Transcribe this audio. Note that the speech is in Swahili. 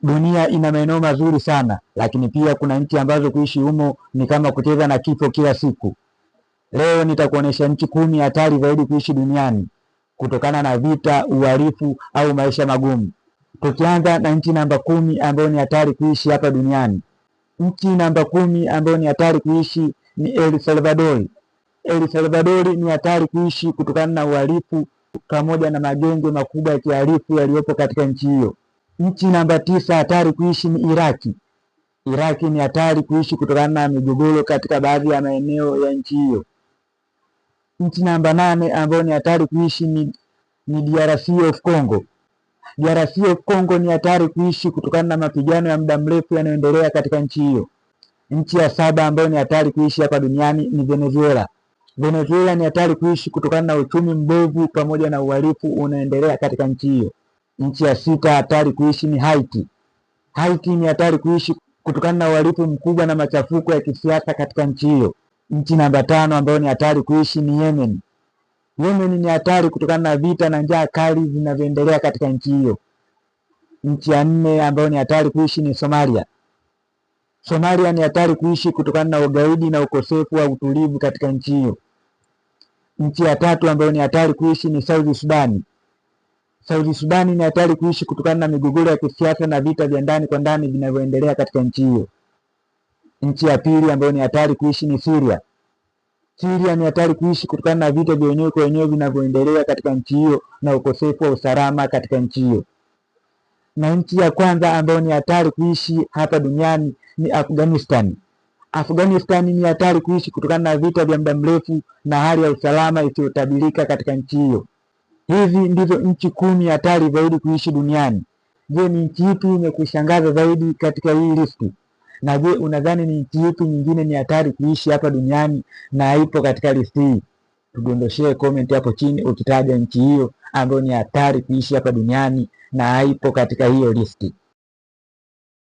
Dunia ina maeneo mazuri sana, lakini pia kuna nchi ambazo kuishi humo ni kama kucheza na kifo kila siku. Leo nitakuonesha nchi 10 hatari zaidi kuishi duniani kutokana na vita, uhalifu au maisha magumu. Tukianza na nchi namba 10 ambayo ni hatari kuishi hapa duniani. Nchi namba 10 ambayo ni hatari kuishi ni El Salvador. El Salvador ni hatari kuishi kutokana na uhalifu pamoja na magenge makubwa ya kihalifu yaliyopo katika nchi hiyo. Nchi namba 9 hatari kuishi ni Iraki. Iraki ni hatari kuishi kutokana na migogoro katika baadhi ya maeneo ya nchi hiyo. Nchi namba 8 ambayo ni hatari kuishi ni DRC of Congo. DRC of Congo ni hatari kuishi kutokana na mapigano ya muda mrefu yanayoendelea katika nchi hiyo. Nchi ya 7 ambayo ni hatari kuishi hapa duniani ni Venezuela. Venezuela ni hatari kuishi kutokana na uchumi mbovu pamoja na uhalifu unaendelea katika nchi hiyo. Nchi ya 6 hatari kuishi ni Haiti. Haiti ni hatari kuishi kutokana na uhalifu mkubwa na machafuko ya kisiasa katika nchi hiyo. Nchi namba 5 ambayo ni hatari kuishi ni Yemen. Yemen ni hatari kutokana na vita na njaa kali zinavyoendelea katika nchi hiyo. Nchi ya 4 ambayo ni hatari kuishi ni Somalia. Somalia ni hatari kuishi kutokana na ugaidi na ukosefu wa utulivu katika nchi hiyo. Nchi ya 3 ambayo ni hatari kuishi ni South Sudan. South Sudan ni hatari kuishi kutokana na migogoro ya kisiasa na vita vya ndani kwa ndani vinavyoendelea katika nchi hiyo. Nchi ya 2 ambayo ni hatari kuishi ni Syria. Syria ni hatari kuishi kutokana na vita vya wenyewe kwa wenyewe vinavyoendelea katika nchi hiyo na ukosefu wa usalama katika nchi hiyo. Na nchi ya kwanza ambayo ni hatari kuishi hapa duniani ni Afghanistan. Afghanistan ni hatari kuishi kutokana na vita vya muda mrefu na hali ya usalama isiyotabirika katika nchi hiyo. Hizi ndizo nchi 10 hatari zaidi kuishi duniani. Je, ni nchi ipi imekushangaza zaidi katika hii listi? Na je, unadhani ni nchi ipi nyingine ni hatari kuishi hapa duniani na haipo katika listi hii? Tudondoshee comment hapo chini ukitaja nchi hiyo ambayo ni hatari kuishi hapa duniani na haipo katika hiyo listi.